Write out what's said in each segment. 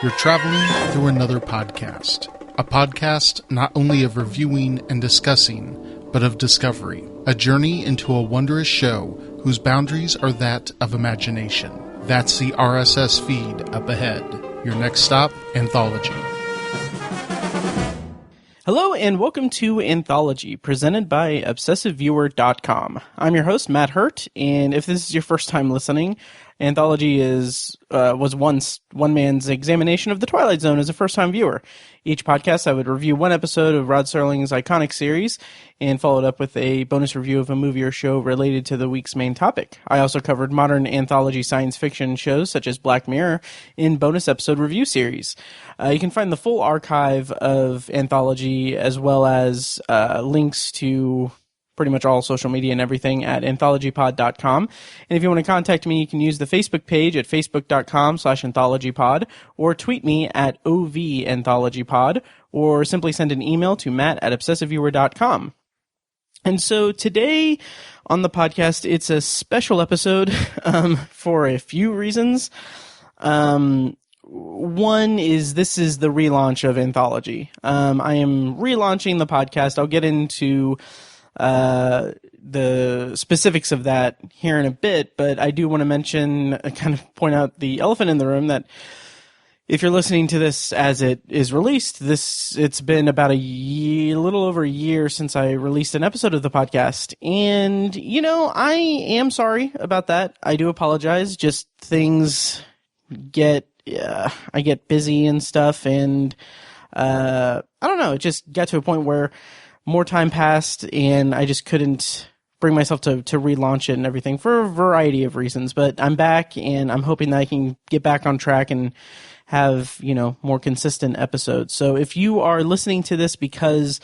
You're traveling through another podcast. A podcast not only of reviewing and discussing, but of discovery. A journey into a wondrous show whose boundaries are that of imagination. That's the RSS feed up ahead. Your next stop, Anthology. Hello and welcome to Anthology, presented by ObsessiveViewer.com. I'm your host, Matt Hurt, and if this is your first time listening, Anthology was once one man's examination of the Twilight Zone as a first-time viewer. Each podcast, I would review one episode of Rod Serling's iconic series and followed up with a bonus review of a movie or show related to the week's main topic. I also covered modern anthology science fiction shows such as Black Mirror in bonus episode review series. You can find the full archive of Anthology as well as links to pretty much all social media and everything at anthologypod.com. And if you want to contact me, you can use the Facebook page at facebook.com/anthologypod or tweet me at OVAnthologypod or simply send an email to matt@obsessiveviewer.com. And so today on the podcast, it's a special episode for a few reasons. One is this is the relaunch of Anthology. I am relaunching the podcast. I'll get into the specifics of that here in a bit, but I do want to mention, kind of point out the elephant in the room that if you're listening to this as it is released, it's been about a little over a year since I released an episode of the podcast. And, I am sorry about that. I do apologize. Just things I get busy and stuff. And, I don't know. It just got to a point where more time passed and I just couldn't bring myself to relaunch it and everything for a variety of reasons. But I'm back and I'm hoping that I can get back on track and have, more consistent episodes. So if you are listening to this because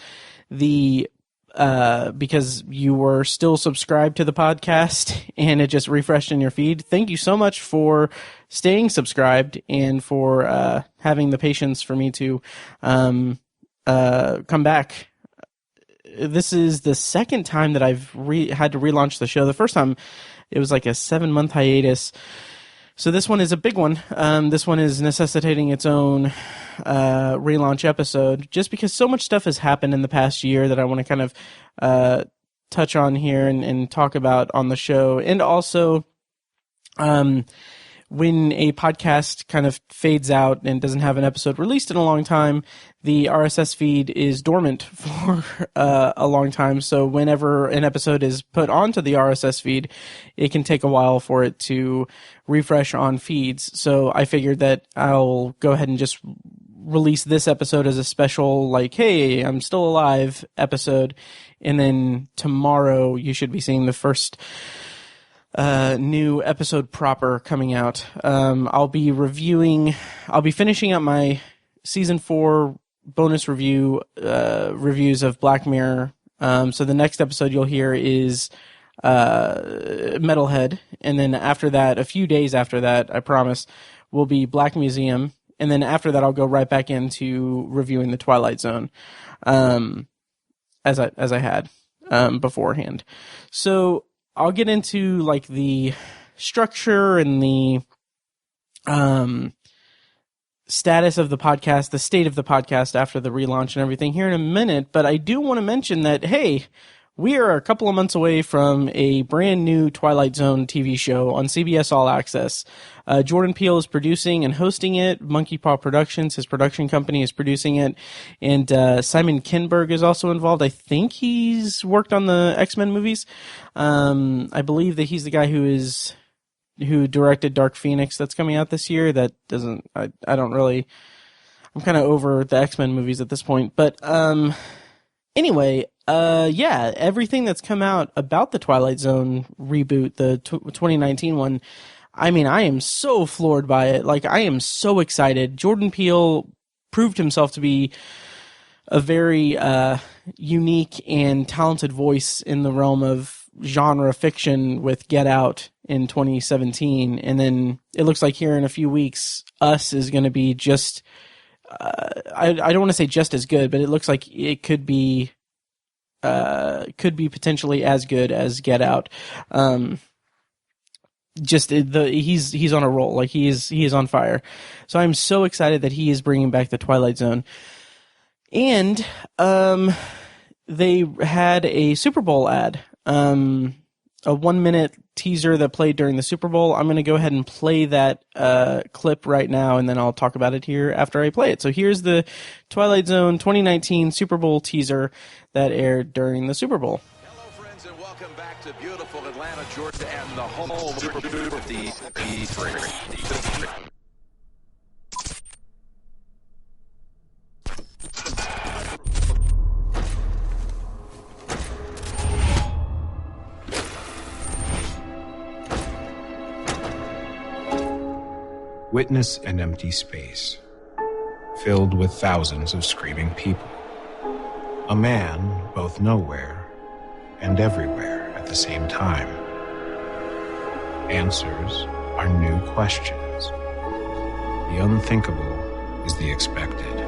because you were still subscribed to the podcast and it just refreshed in your feed, thank you so much for staying subscribed and for having the patience for me to come back. This is the second time that I've had to relaunch the show. The first time, it was like a 7-month hiatus. So this one is a big one. This one is necessitating its own relaunch episode, just because so much stuff has happened in the past year that I want to kind of touch on here and talk about on the show. And also, when a podcast kind of fades out and doesn't have an episode released in a long time, the RSS feed is dormant for a long time. So whenever an episode is put onto the RSS feed, it can take a while for it to refresh on feeds. So I figured that I'll go ahead and just release this episode as a special, like, hey, I'm still alive episode. And then tomorrow you should be seeing the first new episode proper coming out. I'll be finishing up my season 4 bonus reviews of Black Mirror. So the next episode you'll hear is Metalhead, and then after that, a few days after that, I promise, will be Black Museum, and then after that I'll go right back into reviewing the Twilight Zone, as I had beforehand. So I'll get into like the structure and the status of the podcast, the state of the podcast after the relaunch and everything here in a minute. But I do want to mention that, hey, we are a couple of months away from a brand new Twilight Zone TV show on CBS All Access. Jordan Peele is producing and hosting it. Monkey Paw Productions, his production company, is producing it. And Simon Kinberg is also involved. I think he's worked on the X-Men movies. I believe that he's the guy who directed Dark Phoenix that's coming out this year. That doesn't, I don't really, I'm kind of over the X-Men movies at this point. But anyway, yeah, everything that's come out about the Twilight Zone reboot, the 2019 one, I mean, I am so floored by it. Like, I am so excited. Jordan Peele proved himself to be a very unique and talented voice in the realm of genre fiction with Get Out in 2017. And then it looks like here in a few weeks, Us is going to be just, I don't want to say just as good, but it looks like it could be potentially as good as Get Out. he's on a roll. Like he is on fire. So I'm so excited that he is bringing back the Twilight Zone. And they had a Super Bowl ad, a 1-minute teaser that played during the Super Bowl. I'm going to go ahead and play that clip right now, and then I'll talk about it here after I play it. So here's the Twilight Zone 2019 Super Bowl teaser that aired during the Super Bowl. Hello, friends, and welcome back to beautiful Atlanta, Georgia, and the home of the E3. Witness an empty space, filled with thousands of screaming people. A man both nowhere and everywhere at the same time. Answers are new questions. The unthinkable is the expected.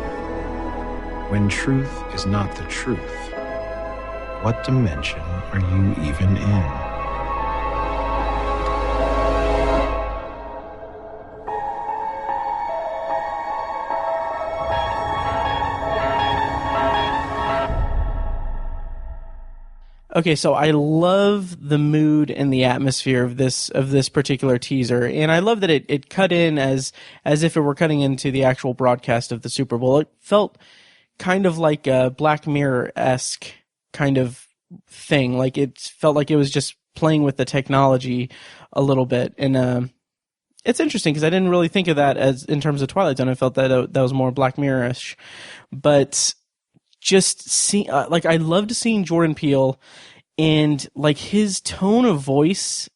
When truth is not the truth, what dimension are you even in? Okay, so I love the mood and the atmosphere of this particular teaser, and I love that it cut in as if it were cutting into the actual broadcast of the Super Bowl. It felt kind of like a Black Mirror-esque kind of thing. Like it felt like it was just playing with the technology a little bit, and it's interesting because I didn't really think of that as in terms of Twilight Zone. I felt that that was more Black Mirror-ish, but just I loved seeing Jordan Peele, and like his tone of voice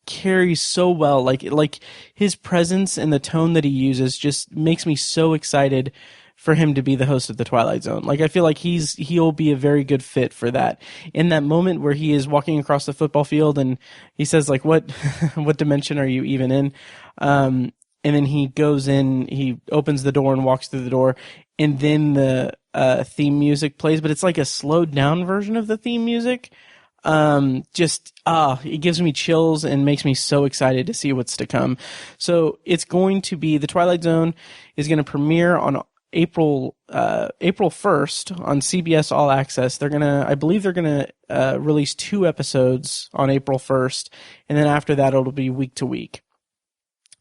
carries so well. Like his presence and the tone that he uses just makes me so excited for him to be the host of the Twilight Zone. Like I feel like he'll be a very good fit for that. In that moment where he is walking across the football field and he says like, what dimension are you even in? And then he goes in, he opens the door and walks through the door, and then the theme music plays, but it's like a slowed down version of the theme music. It gives me chills and makes me so excited to see what's to come. So it's going to be, the Twilight Zone is going to premiere on April 1st on CBS All Access. I believe they're gonna release 2 episodes on April 1st, and then after that it'll be week to week.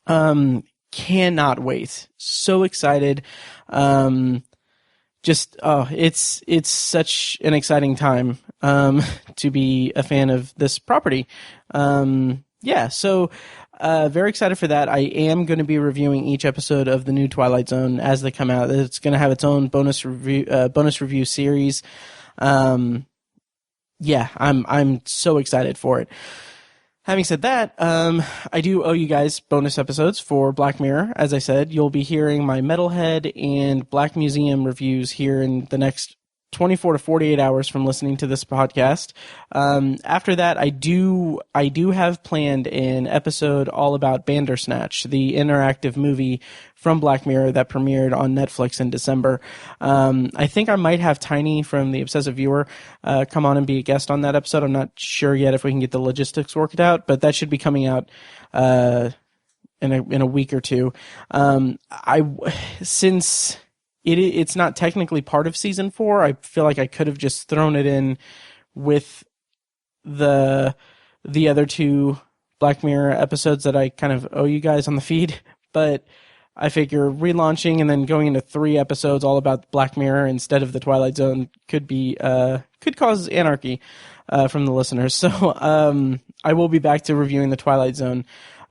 Cannot wait. So excited. It's such an exciting time, to be a fan of this property. Very excited for that. I am going to be reviewing each episode of the new Twilight Zone as they come out. It's going to have its own bonus review series. I'm so excited for it. Having said that, I do owe you guys bonus episodes for Black Mirror. As I said, you'll be hearing my Metalhead and Black Museum reviews here in the next 24 to 48 hours from listening to this podcast. After that, I do have planned an episode all about Bandersnatch, the interactive movie from Black Mirror that premiered on Netflix in December. I think I might have Tiny from The Obsessive Viewer come on and be a guest on that episode. I'm not sure yet if we can get the logistics worked out, but that should be coming out in a week or two. Since it's not technically part of season 4, I feel like I could have just thrown it in with the other 2 Black Mirror episodes that I kind of owe you guys on the feed, but I figure relaunching and then going into 3 episodes all about Black Mirror instead of the Twilight Zone could cause anarchy from the listeners. So I will be back to reviewing the Twilight Zone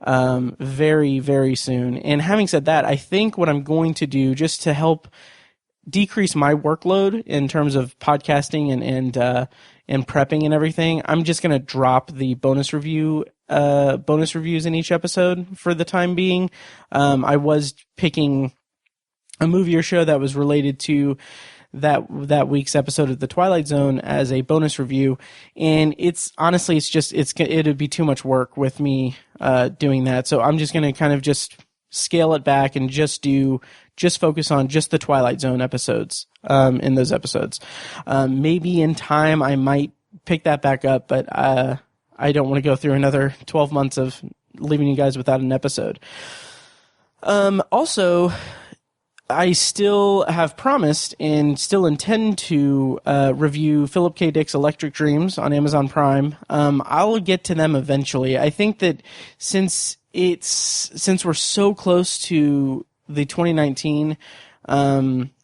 very, very soon. And having said that, I think what I'm going to do, just to help decrease my workload in terms of podcasting and prepping and everything, I'm just going to drop the bonus reviews in each episode for the time being. I was picking a movie or show that was related to that week's episode of the Twilight Zone as a bonus review, and it'd be too much work with me doing that. So I'm just going to kind of just scale it back and just focus on just the Twilight Zone episodes in those episodes. Maybe in time I might pick that back up, but I don't want to go through another 12 months of leaving you guys without an episode. Also, I still have promised and still intend to review Philip K. Dick's Electric Dreams on Amazon Prime. I'll get to them eventually. I think that since we're so close to the 2019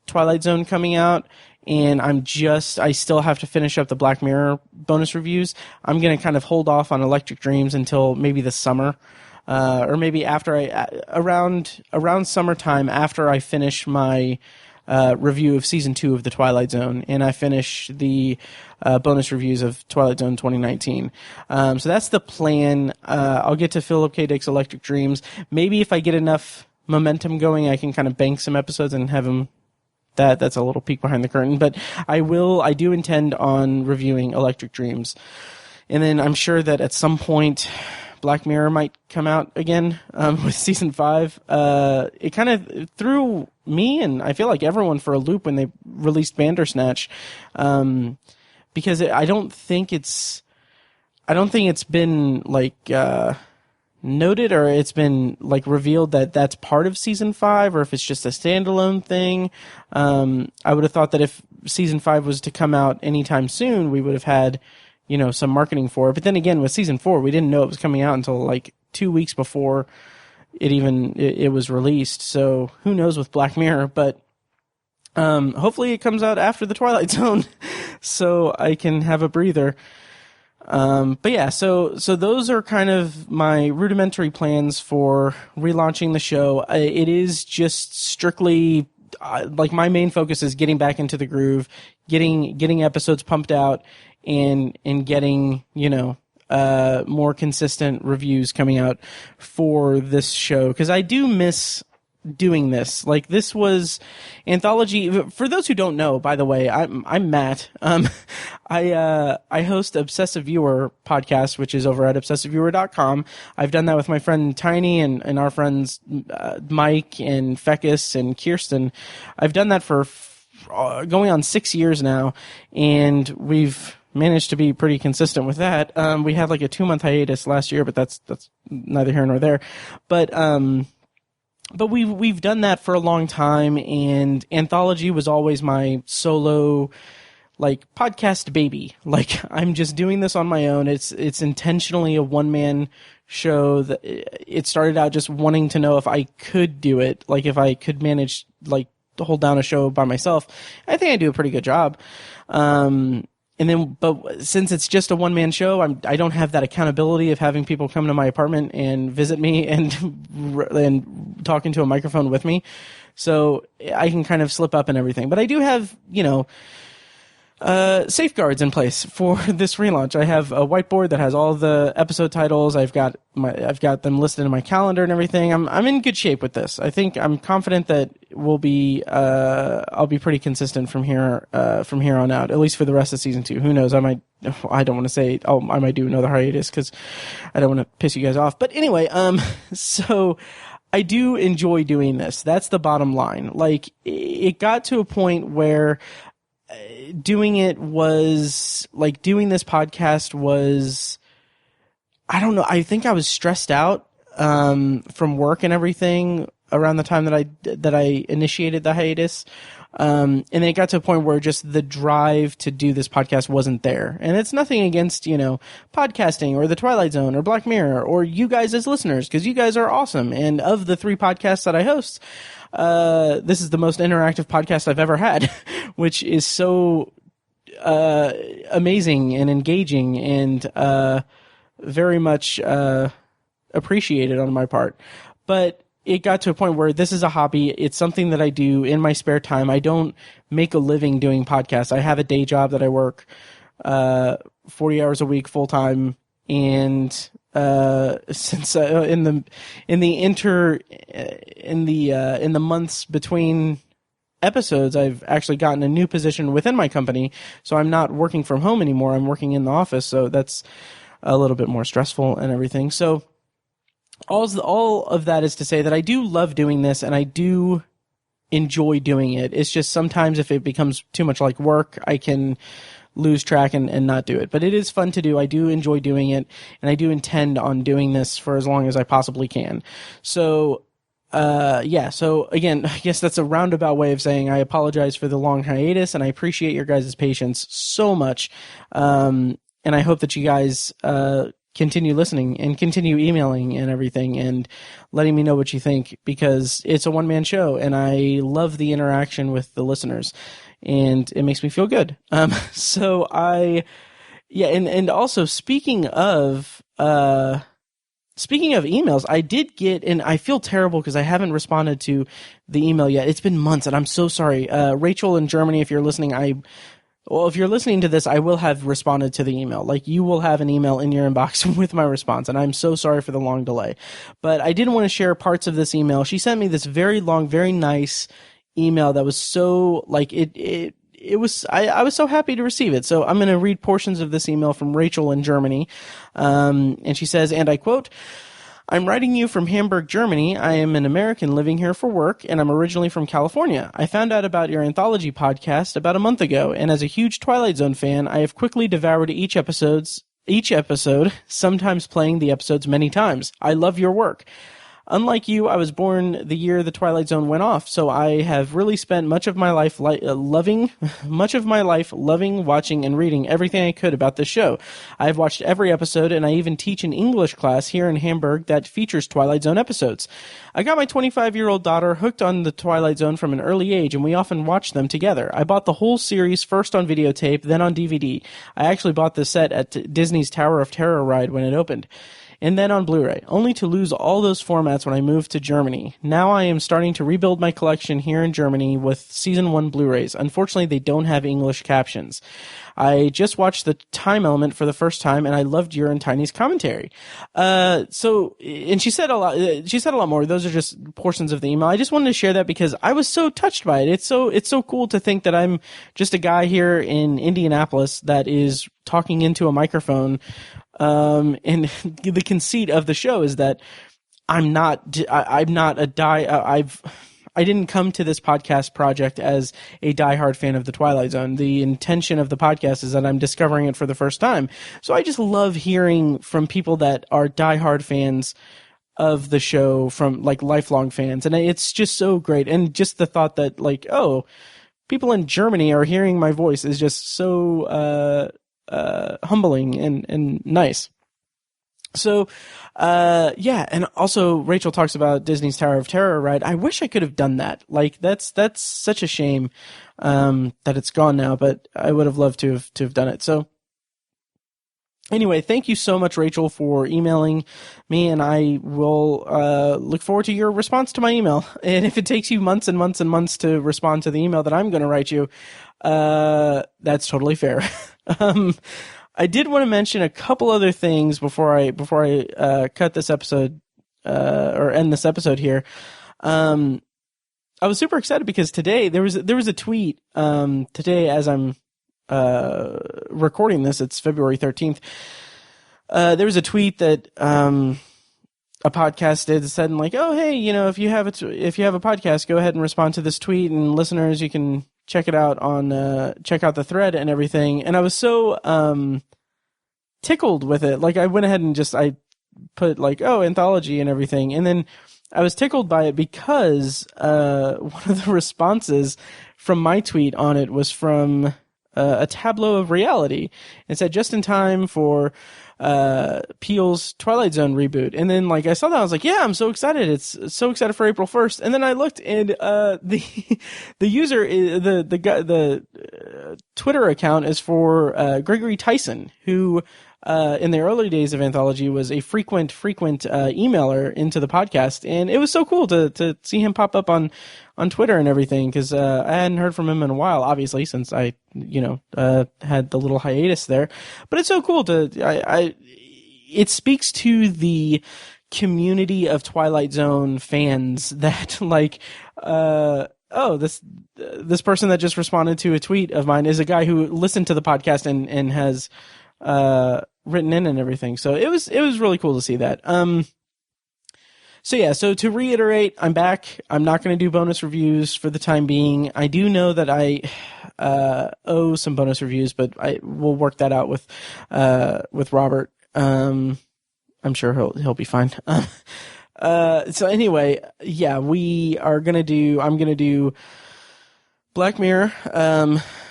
Twilight Zone coming out, and I still have to finish up the Black Mirror bonus reviews, I'm going to kind of hold off on Electric Dreams until maybe the summer. Or maybe after around summertime, after I finish my review of season 2 of the Twilight Zone, and I finish the bonus reviews of Twilight Zone 2019. So that's the plan. I'll get to Philip K. Dick's Electric Dreams. Maybe if I get enough momentum going, I can kind of bank some episodes and have them. That's a little peek behind the curtain, but I do intend on reviewing Electric Dreams, and then I'm sure that at some point Black Mirror might come out again with season 5. It kind of threw me and I feel like everyone for a loop when they released Bandersnatch, because I don't think it's been like noted, or it's been like revealed that that's part of season 5, or if it's just a standalone thing. I would have thought that if season 5 was to come out anytime soon, we would have had some marketing for it. But then again, with season 4, we didn't know it was coming out until like 2 weeks before it was released. So who knows with Black Mirror, but hopefully it comes out after the Twilight Zone so I can have a breather. But yeah, so those are kind of my rudimentary plans for relaunching the show. It is just strictly like my main focus is getting back into the groove, getting episodes pumped out, and getting, more consistent reviews coming out for this show. Because I do miss doing this. Like, this was Anthology. For those who don't know, by the way, I'm Matt. I host Obsessive Viewer podcast, which is over at obsessiveviewer.com. I've done that with my friend Tiny and our friends Mike and Fecus and Kirsten. I've done that for going on 6 years now, and we've managed to be pretty consistent with that. We had like a 2-month hiatus last year, but that's neither here nor there. But we've done that for a long time, and Anthology was always my solo like podcast baby. Like, I'm just doing this on my own. It's intentionally a one-man show. That it started out just wanting to know if I could do it, like if I could manage like to hold down a show by myself. I think I do a pretty good job. But since it's just a one-man show, I don't have that accountability of having people come to my apartment and visit me and talking to a microphone with me. So I can kind of slip up and everything. But I do have, safeguards in place for this relaunch. I have a whiteboard that has all the episode titles. I've got them listed in my calendar and everything. I'm in good shape with this. I think I'm confident that I'll be pretty consistent from here on out, at least for the rest of season 2. Who knows? I don't want to say, I might do another hiatus because I don't want to piss you guys off. But anyway, so I do enjoy doing this. That's the bottom line. Like, it got to a point where doing this podcast was, I don't know, I think I was stressed out from work and everything around the time that I initiated the hiatus. And then it got to a point where just the drive to do this podcast wasn't there. And it's nothing against, podcasting or the Twilight Zone or Black Mirror or you guys as listeners, because you guys are awesome. And of the 3 podcasts that I host, this is the most interactive podcast I've ever had, which is so amazing and engaging and very much appreciated on my part. But it got to a point where this is a hobby. It's something that I do in my spare time. I don't make a living doing podcasts. I have a day job that I work 40 hours a week full time, and since in the months between episodes, I've actually gotten a new position within my company, so I'm not working from home anymore. I'm working in the office, so that's a little bit more stressful and everything. So all of that is to say that I do love doing this, and I do enjoy doing it. It's just sometimes if it becomes too much like work, I can lose track and not do it. But it is fun to do. I do enjoy doing it, and I do intend on doing this for as long as I possibly can. So, so again, I guess that's a roundabout way of saying I apologize for the long hiatus, and I appreciate your guys' patience so much. And I hope that you guys continue listening and continue emailing and everything and letting me know what you think, because it's a one-man show and I love the interaction with the listeners and it makes me feel good. And also speaking of emails, I did get, and I feel terrible because I haven't responded to the email yet. It's been months and I'm so sorry. Rachel in Germany, if you're listening, if you're listening to this, I will have responded to the email. Like, you will have an email in your inbox with my response, and I'm so sorry for the long delay. But I did want to share parts of this email. She sent me this very long, very nice email that was so, like, I was so happy to receive it. So I'm going to read portions of this email from Rachel in Germany. And she says, and I quote, "I'm writing you from Hamburg, Germany. I am an American living here for work, and I'm originally from California. I found out about your Anthology podcast about a month ago, and as a huge Twilight Zone fan, I have quickly devoured each episode, sometimes playing the episodes many times. I love your work. Unlike you, I was born the year the Twilight Zone went off, so I have really spent much of my life loving, watching, and reading everything I could about this show. I have watched every episode, and I even teach an English class here in Hamburg that features Twilight Zone episodes. I got my 25-year-old daughter hooked on the Twilight Zone from an early age, and we often watch them together. I bought the whole series first on videotape, then on DVD. I actually bought the set at Disney's Tower of Terror ride when it opened, and then on Blu-ray, only to lose all those formats when I moved to Germany. Now I am starting to rebuild my collection here in Germany with Season 1 Blu-rays. Unfortunately, they don't have English captions. I just watched the time element for the first time, and I loved your and Tiny's commentary." And she said a lot more. Those are just portions of the email. I just wanted to share that because I was so touched by it. It's so cool to think that I'm just a guy here in Indianapolis that is talking into a microphone. And the conceit of the show is that I didn't come to this podcast project as a diehard fan of the Twilight Zone. The intention of the podcast is that I'm discovering it for the first time. So I just love hearing from people that are diehard fans of the show, from like lifelong fans. And it's just so great. And just the thought that, like, oh, people in Germany are hearing my voice is just so, humbling and nice. So, and also Rachel talks about Disney's Tower of Terror ride. I wish I could have done that. Like, that's such a shame, that it's gone now, but I would have loved to have done it. So anyway, thank you so much, Rachel, for emailing me, and I will, look forward to your response to my email. And if it takes you months and months and months to respond to the email that I'm going to write you, that's totally fair. I did want to mention a couple other things before I cut this episode, or end this episode here. I was super excited because today there was a tweet, today as I'm, recording this, it's February 13th. There was a tweet that, a podcast did, said, like, oh, hey, if you have a podcast, go ahead and respond to this tweet, and listeners, you can check it out on, check out the thread and everything. And I was so, tickled with it. Like, I went ahead and I put like, oh, Anthology and everything. And then I was tickled by it because, one of the responses from my tweet on it was from, a tableau of reality. It said, just in time for, Peele's Twilight Zone reboot. And then, like, I saw that, I was like, yeah, I'm so excited. It's so excited for April 1st. And then I looked, and the user, the Twitter account is for Gregory Tyson, who in the early days of Anthology was a frequent emailer into the podcast. And it was so cool to see him pop up on Twitter and everything, because I hadn't heard from him in a while, obviously, since I had the little hiatus there. But it's so cool it speaks to the community of Twilight Zone fans that, like, oh, this person that just responded to a tweet of mine is a guy who listened to the podcast and has written in and everything. So it was really cool to see that. So to reiterate, I'm back. I'm not going to do bonus reviews for the time being. I do know that I owe some bonus reviews, but we'll work that out with Robert. I'm sure he'll be fine. So anyway, yeah, I'm going to do Black Mirror,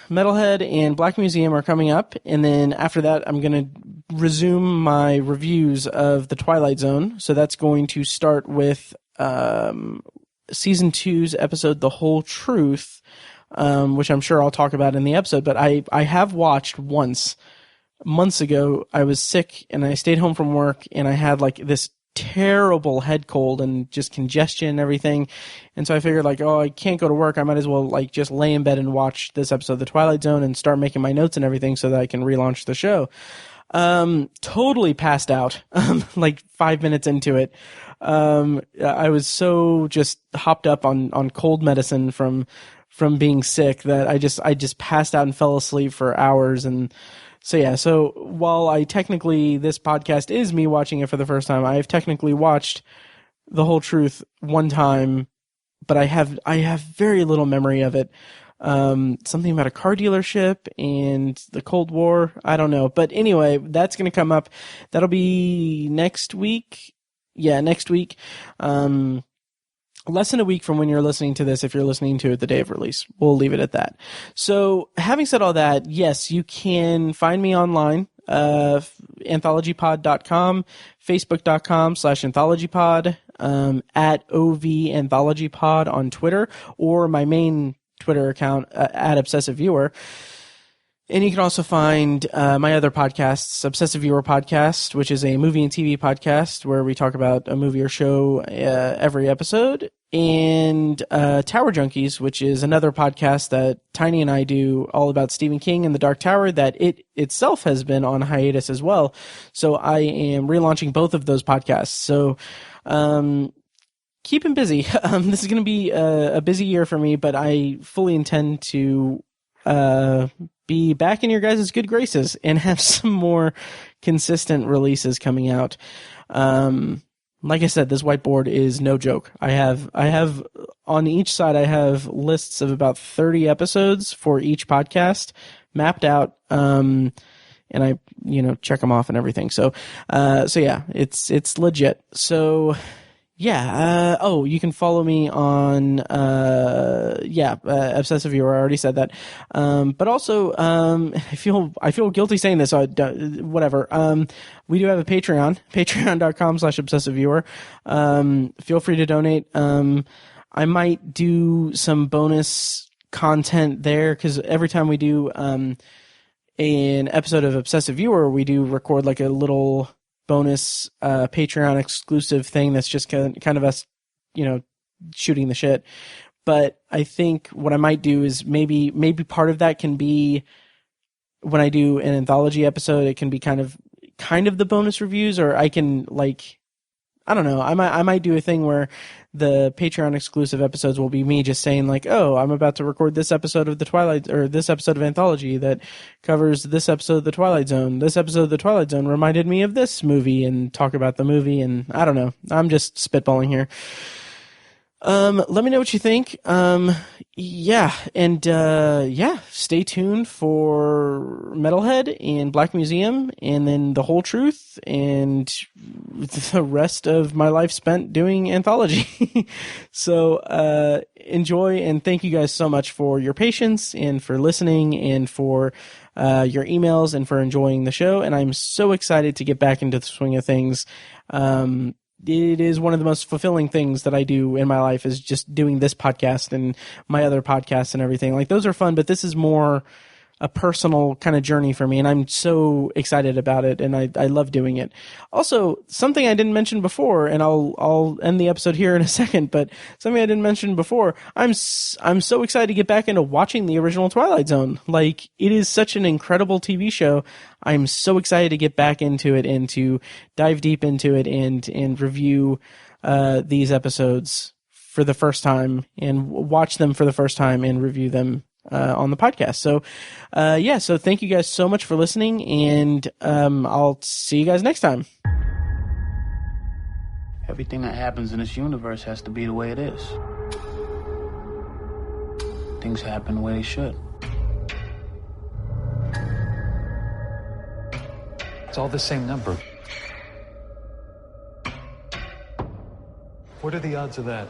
Metalhead, and Black Museum are coming up, and then after that, I'm going to resume my reviews of the Twilight Zone. So that's going to start with season 2's episode, The Whole Truth, which I'm sure I'll talk about in the episode. But I have watched once months ago. I was sick and I stayed home from work, and I had like this terrible head cold and just congestion and everything. And so I figured like, oh, I can't go to work. I might as well like just lay in bed and watch this episode of The Twilight Zone and start making my notes and everything so that I can relaunch the show. Totally passed out, like 5 minutes into it. I was so just hopped up on cold medicine from being sick that I just passed out and fell asleep for hours. And so, yeah, so while this podcast is me watching it for the first time, I've technically watched The Whole Truth one time, but I have very little memory of it. Something about a car dealership and the Cold War. I don't know. But anyway, that's going to come up. That'll be next week. Yeah, next week. Less than a week from when you're listening to this, if you're listening to it the day of release. We'll leave it at that. So having said all that, yes, you can find me online, anthologypod.com, facebook.com/anthologypod, at OVAnthologyPod on Twitter, or my main Twitter account, at Obsessive Viewer. And you can also find my other podcasts, Obsessive Viewer Podcast, which is a movie and TV podcast where we talk about a movie or show every episode, and Tower Junkies, which is another podcast that Tiny and I do all about Stephen King and the Dark Tower, that it itself has been on hiatus as well. So I am relaunching both of those podcasts. So keep him busy. This is going to be a busy year for me, but I fully intend to be back in your guys' good graces and have some more consistent releases coming out. Like I said, this whiteboard is no joke. I have on each side, I have lists of about 30 episodes for each podcast mapped out. And I, check them off and everything. So yeah, it's legit. So yeah. You can follow me on, Obsessive Viewer. I already said that. But also, I feel guilty saying this, so whatever. We do have a Patreon, patreon.com/obsessiveviewer. Feel free to donate. I might do some bonus content there, because every time we do, an episode of Obsessive Viewer, we do record like a little bonus Patreon exclusive thing that's just kind of us, shooting the shit. But I think what I might do is maybe part of that can be when I do an anthology episode, it can be kind of the bonus reviews, or I can I don't know. I might do a thing where the Patreon exclusive episodes will be me just saying like, oh, I'm about to record this episode of the Twilight, or this episode of Anthology that covers this episode of the Twilight Zone. This episode of the Twilight Zone reminded me of this movie, and talk about the movie. And I don't know. I'm just spitballing here. Let me know what you think. Stay tuned for Metalhead and Black Museum, and then The Whole Truth, and the rest of my life spent doing Anthology. So, enjoy, and thank you guys so much for your patience, and for listening, and for your emails, and for enjoying the show. And I'm so excited to get back into the swing of things. It is one of the most fulfilling things that I do in my life, is just doing this podcast and my other podcasts and everything. Like, those are fun, but this is more a personal kind of journey for me, and I'm so excited about it, and I love doing it. Also, something I didn't mention before, and I'll end the episode here in a second, but something I didn't mention before, I'm so excited to get back into watching the original Twilight Zone. Like, it is such an incredible TV show. I'm so excited to get back into it and to dive deep into it and review these episodes for the first time, and watch them for the first time and review them on the podcast. So, so thank you guys so much for listening, and I'll see you guys next time. Everything that happens in this universe has to be the way it is. Things happen the way they should. It's all the same number. What are the odds of that?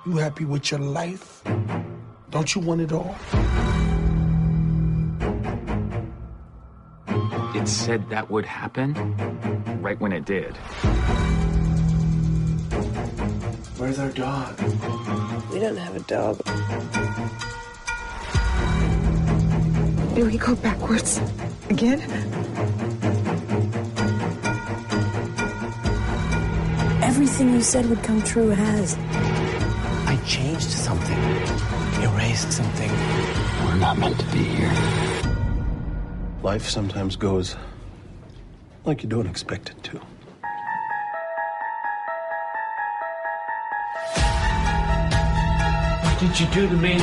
You happy with your life? Don't you want it all? It said that would happen right when it did. Where's our dog? We don't have a dog. Do we go backwards again? Everything you said would come true has. I changed something. Erased something. We're not meant to be here. Life sometimes goes like you don't expect it to. What did you do to me?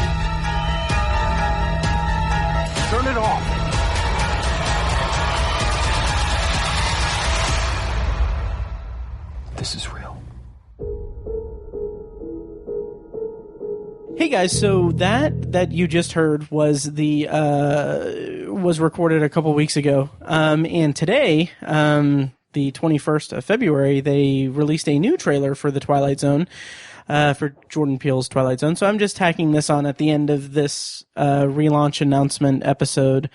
Turn it off. This is real. Hey guys, so that you just heard was was recorded a couple weeks ago, and today, the 21st of February, they released a new trailer for the Twilight Zone, for Jordan Peele's Twilight Zone. So I'm just tacking this on at the end of this relaunch announcement episode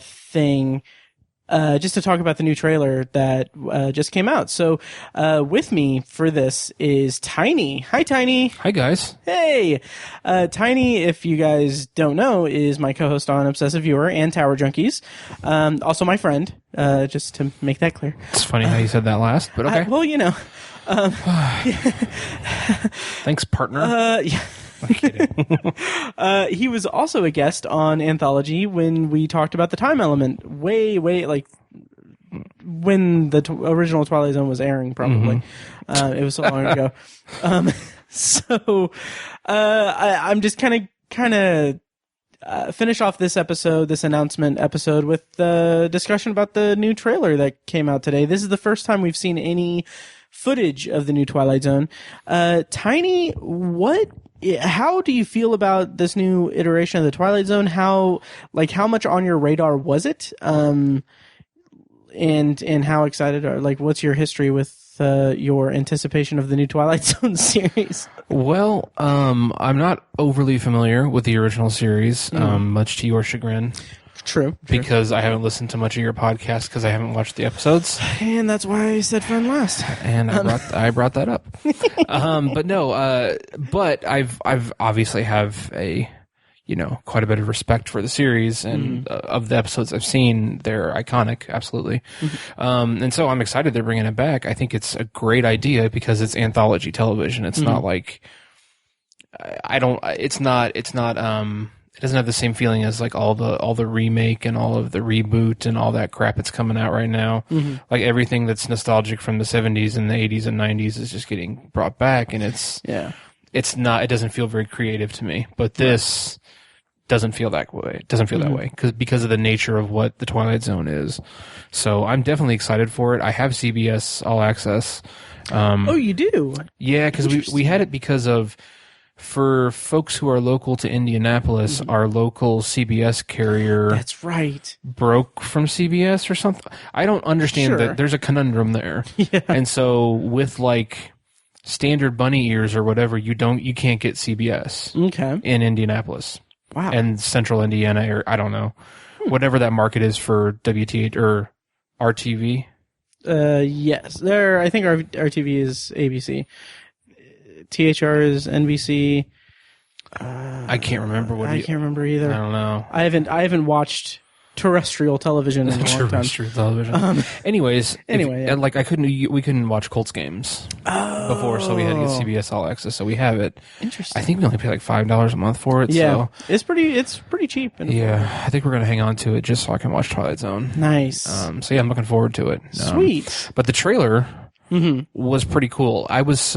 thing. Just to talk about the new trailer that just came out. So with me for this is Tiny. Hi, Tiny. Hi, guys. Hey. Tiny, if you guys don't know, is my co-host on Obsessive Viewer and Tower Junkies. Also my friend, just to make that clear. It's funny how you said that last, but okay. Well, you know. Thanks, partner. Yeah. I'm kidding. He was also a guest on Anthology when we talked about the time element way, like when the original Twilight Zone was airing, probably. Mm-hmm. It was so long ago. I'm just kind of finish off this announcement episode with the discussion about the new trailer that came out today. This is the first time we've seen any footage of the new Twilight Zone. Tiny, how do you feel about this new iteration of the Twilight Zone? How much on your radar was it? And how excited what's your history with your anticipation of the new Twilight Zone series? Well, I'm not overly familiar with the original series, much to your chagrin. True. Because I haven't listened to much of your podcast because I haven't watched the episodes. And that's why I said fun last. And I brought that up. But no, but I've obviously have quite a bit of respect for the series, and of the episodes I've seen, they're iconic, absolutely. And so I'm excited they're bringing it back. I think it's a great idea because it's anthology television. It's not like, it doesn't have the same feeling as like all the remake and all of the reboot and all that crap that's coming out right now. Like everything that's nostalgic from the 70s and the 80s and 90s is just getting brought back, and it doesn't feel very creative to me. But this doesn't feel that way. It doesn't feel that way because of the nature of what the Twilight Zone is. So I'm definitely excited for it. I have CBS All Access. Oh, you do? Yeah, because we had it because of, for folks who are local to Indianapolis, our local CBS carrier. That's right. Broke from CBS or something. I don't understand that. There's a conundrum there. Yeah. And so with like standard bunny ears or whatever, you can't get CBS. Okay. In Indianapolis. Wow. And central Indiana, or I don't know. Whatever that market is for WTH or RTV. Yes. I think our RTV is ABC. THR is NBC. I can't remember I can't remember either. I don't know. I haven't watched terrestrial television in a long time. Terrestrial television. Anyways, yeah. Like we couldn't watch Colts games before, so we had to get CBS All Access. So we have it. Interesting. I think we only pay like $5 a month for it. Yeah, so. it's pretty cheap. Yeah, I think we're gonna hang on to it just so I can watch Twilight Zone. Nice. So yeah, I'm looking forward to it. Sweet. But the trailer was pretty cool. I was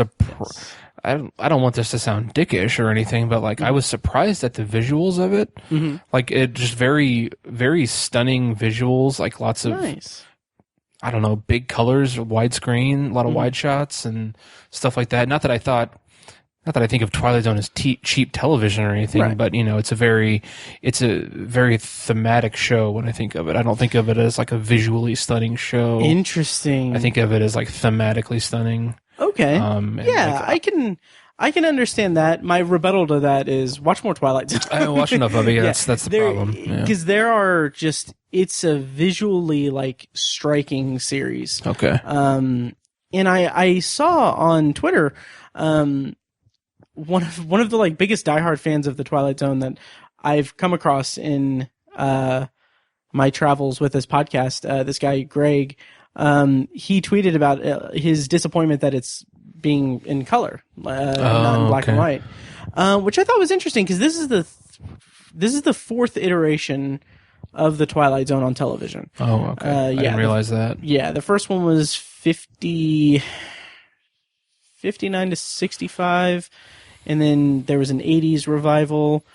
I don't want this to sound dickish or anything, but like I was surprised at the visuals of it. Mm-hmm. Like it just very, very stunning visuals, like lots of, I don't know, big colors, widescreen, a lot of wide shots and stuff like that. Not that I think of Twilight Zone as cheap television or anything, but you know, it's a very thematic show when I think of it. I don't think of it as like a visually stunning show. Interesting. I think of it as like thematically stunning. Okay. Yeah, like, I can understand that. My rebuttal to that is watch more Twilight Zone. I haven't watched enough of it. Yeah, that's the problem. Because there are just, it's a visually like striking series. Okay. And I saw on Twitter, one of the like biggest diehard fans of the Twilight Zone that I've come across in my travels with this podcast. This guy Greg, he tweeted about his disappointment that it's being in color, not in black and white, which I thought was interesting because this is the fourth iteration of the Twilight Zone on television. Oh, okay. I didn't realize that. Yeah, the first one was 59 to 65, and then there was an 80s revival.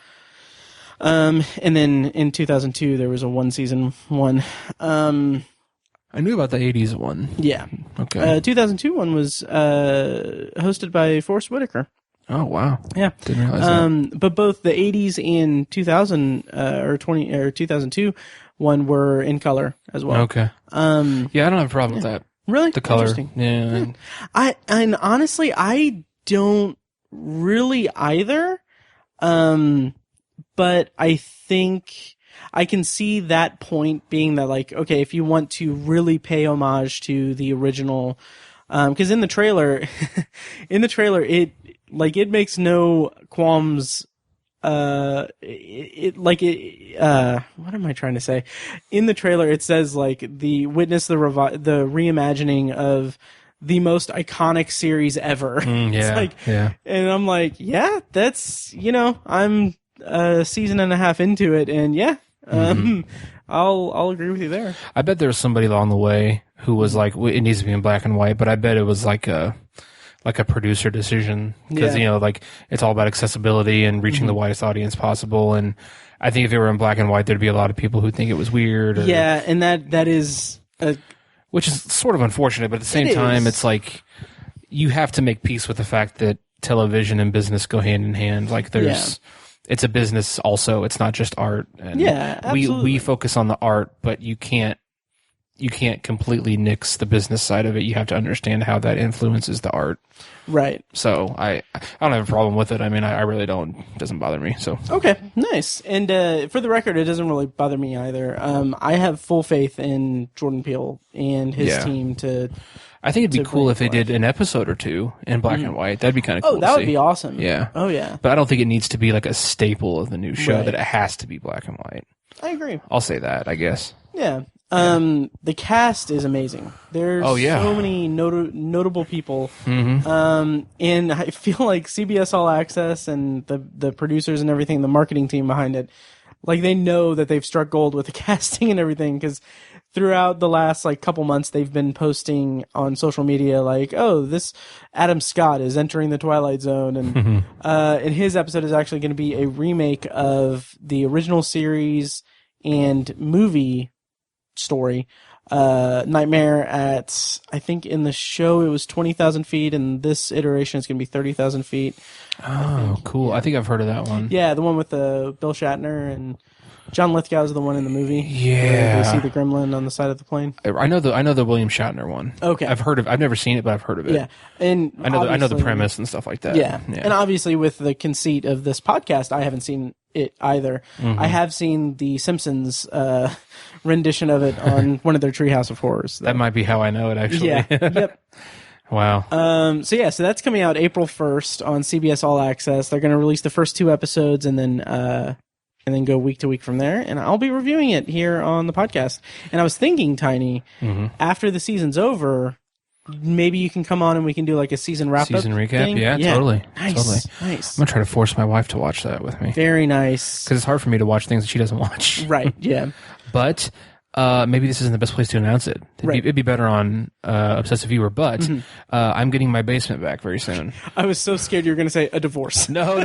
And then in 2002 there was a one season one. I knew about the 80s one. Yeah. Okay. 2002 one was hosted by Forrest Whitaker. Oh wow. Yeah. Didn't realize that. But both the 80s and 2002 one were in color as well. Okay. Yeah, I don't have a problem with that. Really? The color. Interesting. Yeah. And honestly, I don't really either. But I think I can see that point being that, like, okay, if you want to really pay homage to the original, because in the trailer, it makes no qualms. What am I trying to say? In the trailer, it says like the reimagining of the most iconic series ever. It's like, and I'm like, yeah, that's, I'm a season and a half into it, and I'll agree with you there. I bet there was somebody along the way who was like, it needs to be in black and white, but I bet it was like a producer decision because like it's all about accessibility and reaching the widest audience possible. And I think if it were in black and white, there'd be a lot of people who think it was weird. And that is which is sort of unfortunate, but at the same time, it's like you have to make peace with the fact that television and business go hand in hand. Like it's a business also. It's not just art. And absolutely. We focus on the art, but you can't completely nix the business side of it. You have to understand how that influences the art. Right. So I don't have a problem with it. I mean, I really don't. It doesn't bother me. So okay, nice. And for the record, it doesn't really bother me either. I have full faith in Jordan Peele and his team to. I think it'd be cool if they did an episode or two in black and white. That'd be kind of cool. Oh, that would be awesome. Yeah. Oh, yeah. But I don't think it needs to be like a staple of the new show that it has to be black and white. I agree. I'll say that, I guess. Yeah. The cast is amazing. There's so many notable people. Mm-hmm. And I feel like CBS All Access and the producers and everything, the marketing team behind it, like they know that they've struck gold with the casting and everything, because throughout the last like couple months they've been posting on social media like, oh, this Adam Scott is entering the Twilight Zone, and and his episode is actually going to be a remake of the original series and movie story. Nightmare at, I think in the show it was 20,000 feet, and this iteration is going to be 30,000 feet. Oh, cool. I think I've heard of that one. Yeah, the one with Bill Shatner and John Lithgow is the one in the movie. Yeah. They see the gremlin on the side of the plane. I know the William Shatner one. Okay. I've never seen it, but I've heard of it. Yeah. And I know the premise and stuff like that. Yeah. And obviously with the conceit of this podcast, I haven't seen it either. I have seen the Simpsons rendition of it on one of their Treehouse of Horrors. That might be how I know it, actually. Yeah. Yep. Wow. So that's coming out April 1st on CBS All Access. They're going to release the first 2 episodes and then go week to week from there. And I'll be reviewing it here on the podcast. And I was thinking, Tiny, after the season's over, maybe you can come on and we can do like a season wrap-up season recap thing. Yeah, totally. Nice. I'm gonna try to force my wife to watch that with me. Very nice, because it's hard for me to watch things that she doesn't watch. Right. Yeah. But Maybe this isn't the best place to announce it. It'd be better on Obsessive Viewer, but I'm getting my basement back very soon. I was so scared you were going to say a divorce. No.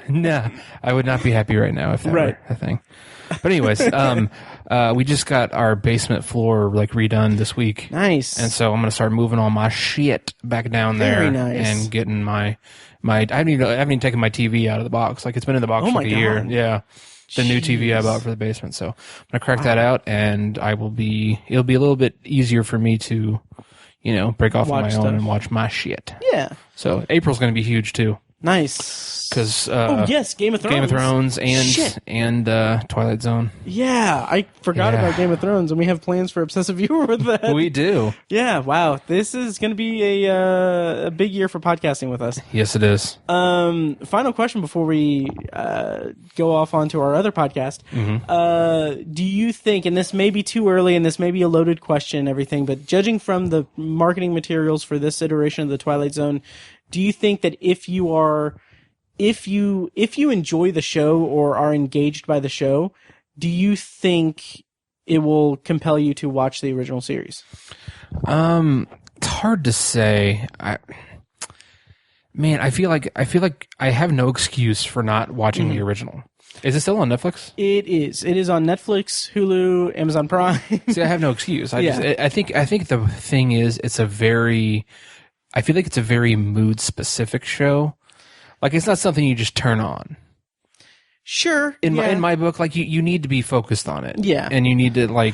No. I would not be happy right now if that were a thing. But anyways, we just got our basement floor redone this week. Nice. And so I'm going to start moving all my shit back down there. Very nice. And getting my I haven't even taken my TV out of the box. It's been in the box for a year. Yeah. The new TV I bought for the basement. So I'm going to crack that out, and it'll be a little bit easier for me to, break off on my own and watch my shit. Yeah. So April's going to be huge too. Nice. Because Game of Thrones. and Twilight Zone. Yeah, I forgot about Game of Thrones, and we have plans for Obsessive Viewer with that. We do. Yeah, wow. This is going to be a big year for podcasting with us. Yes, it is. Final question before we go off onto our other podcast. Do you think, and this may be too early, and this may be a loaded question and everything, but judging from the marketing materials for this iteration of the Twilight Zone, do you think that if you enjoy the show or are engaged by the show, do you think it will compel you to watch the original series? It's hard to say. I feel like I have no excuse for not watching the original. Is it still on Netflix? It is. It is on Netflix, Hulu, Amazon Prime. See, I have no excuse. I think the thing is, I feel like it's a very mood specific show. It's not something you just turn on. Sure. In my book, you need to be focused on it. Yeah. And you need to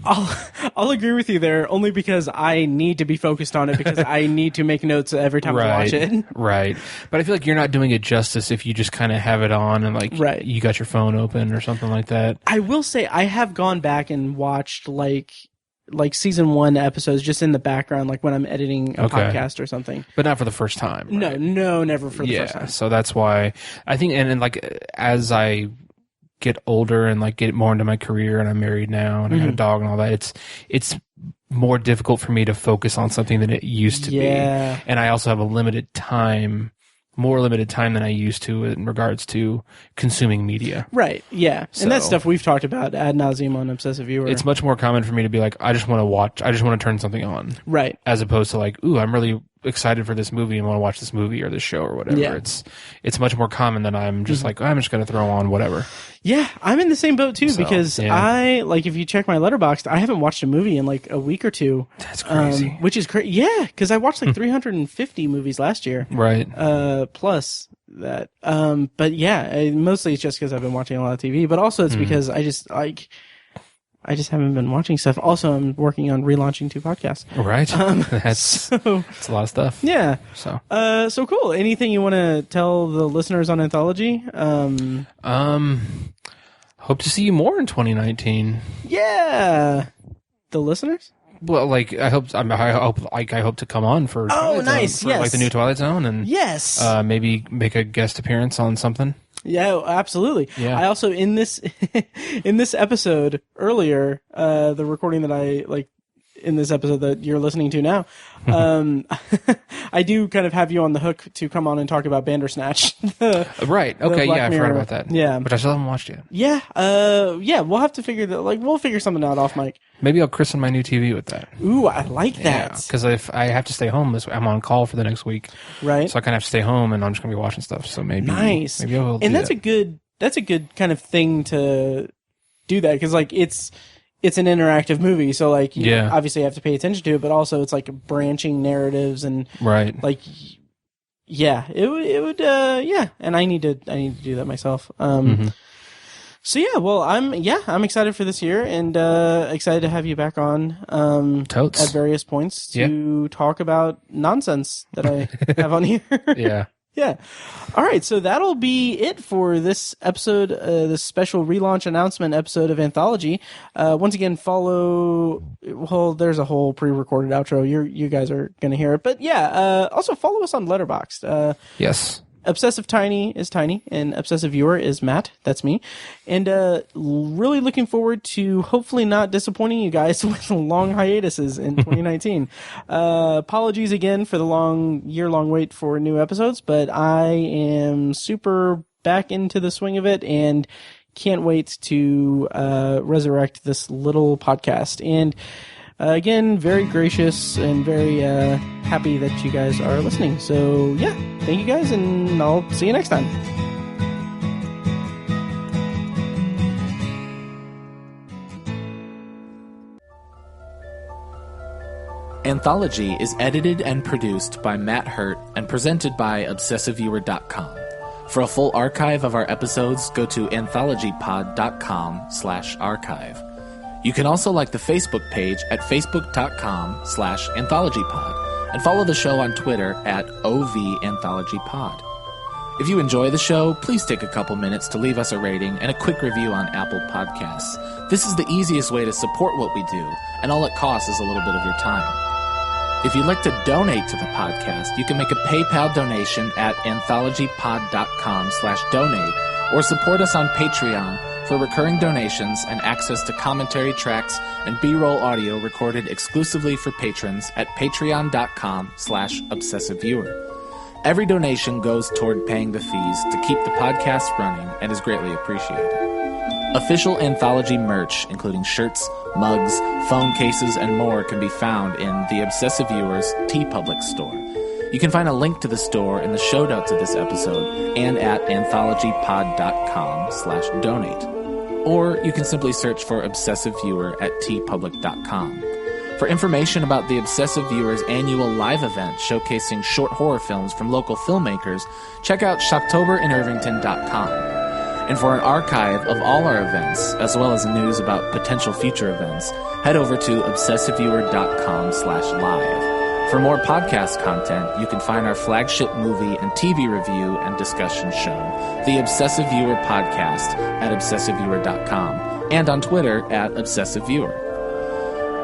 I'll agree with you there, only because I need to be focused on it because I need to make notes every time I watch it. Right. But I feel like you're not doing it justice if you just kind of have it on and you got your phone open or something like that. I will say I have gone back and watched season 1 episodes just in the background, when I'm editing a podcast or something. But not for the first time. Right? No, never for the first time. So that's why I think, and as I get older and get more into my career, and I'm married now and I got a dog and all that, it's more difficult for me to focus on something than it used to be. And I also have more limited time than I used to in regards to consuming media. Right, yeah. So, and that's stuff we've talked about ad nauseum on Obsessive Viewer. It's much more common for me to be I just want to turn something on. Right. As opposed to I'm really excited for this movie and want to watch this movie or this show or whatever. Yeah. It's much more common than I'm just I'm just going to throw on whatever. Yeah, I'm in the same boat too because I if you check my Letterboxd, I haven't watched a movie in a week or two. That's crazy. Which is crazy. Yeah, because I watched 350 movies last year. Right. Plus that. But yeah, mostly it's just because I've been watching a lot of TV, but also it's because I just haven't been watching stuff. Also, I'm working on relaunching 2 podcasts. Right. That's a lot of stuff. Yeah. So cool. Anything you want to tell the listeners on Anthology? Hope to see you more in 2019. Yeah. The listeners? Well, I hope to come on for nice. For the new Twilight Zone and maybe make a guest appearance on something. Yeah, absolutely. Yeah. I also in this episode earlier, the recording that I in this episode that you're listening to now, I do kind of have you on the hook to come on and talk about Bandersnatch. Right. Okay. Yeah, I forgot about that. Yeah, but I still haven't watched it. Yeah. We'll have to figure that. We'll figure something out off mic. Maybe I'll christen my new TV with that. Ooh, I like that. Because if I have to stay home, I'm on call for the next week. Right. So I kind of have to stay home, and I'm just gonna be watching stuff. So maybe nice. Maybe I will. And that's a good kind of thing to do that because it's an interactive movie, so you obviously have to pay attention to it, but also it's branching narratives and right. It would and I need to do that myself. So I'm excited for this year and excited to have you back on Totes. At various points to talk about nonsense that I have on here. Yeah. Yeah. All right. So that'll be it for this episode, this special relaunch announcement episode of Anthology. Once again, there's a whole pre-recorded outro. You guys are going to hear it. But also follow us on Letterboxd. Yes. Obsessive Tiny is Tiny, and Obsessive Viewer is Matt. That's me. And really looking forward to hopefully not disappointing you guys with long hiatuses in 2019. Apologies again for the year-long wait for new episodes, but I am super back into the swing of it, and can't wait to resurrect this little podcast. And again, very gracious and very happy that you guys are listening. So yeah, thank you guys, and I'll see you next time. Anthology is edited and produced by Matt Hurt and presented by ObsessiveViewer.com. For a full archive of our episodes, go to anthologypod.com/archive. You can also like the Facebook page at facebook.com/anthologypod and follow the show on Twitter at OVAnthologyPod. If you enjoy the show, please take a couple minutes to leave us a rating and a quick review on Apple Podcasts. This is the easiest way to support what we do, and all it costs is a little bit of your time. If you'd like to donate to the podcast, you can make a PayPal donation at anthologypod.com/donate or support us on Patreon for recurring donations and access to commentary tracks and B-roll audio recorded exclusively for patrons at patreon.com/obsessiveviewer. Every donation goes toward paying the fees to keep the podcast running and is greatly appreciated. Official Anthology merch, including shirts, mugs, phone cases, and more, can be found in the Obsessive Viewers TeePublic store. You can find a link to the store in the show notes of this episode and at anthologypod.com/donate. Or you can simply search for Obsessive Viewer at tpublic.com. For information about the Obsessive Viewers annual live event showcasing short horror films from local filmmakers, check out shocktoberinirvington.com. And for an archive of all our events, as well as news about potential future events, head over to obsessiveviewer.com/live. For more podcast content, you can find our flagship movie and TV review and discussion show, The Obsessive Viewer Podcast, at obsessiveviewer.com, and on Twitter at obsessiveviewer.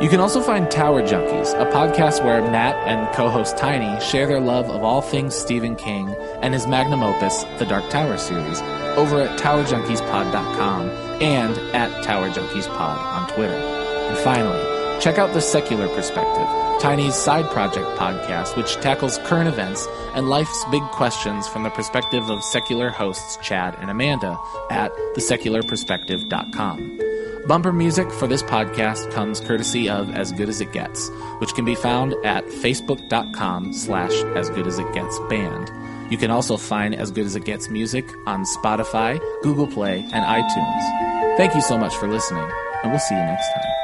You can also find Tower Junkies, a podcast where Matt and co-host Tiny share their love of all things Stephen King and his magnum opus, The Dark Tower series, over at towerjunkiespod.com and at towerjunkiespod on Twitter. And finally, check out The Secular Perspective, Tiny's side project podcast, which tackles current events and life's big questions from the perspective of secular hosts Chad and Amanda at thesecularperspective.com. Bumper music for this podcast comes courtesy of As Good As It Gets, which can be found at facebook.com/asgoodasitgetsband. You can also find As Good As It Gets music on Spotify, Google Play, and iTunes. Thank you so much for listening, and we'll see you next time.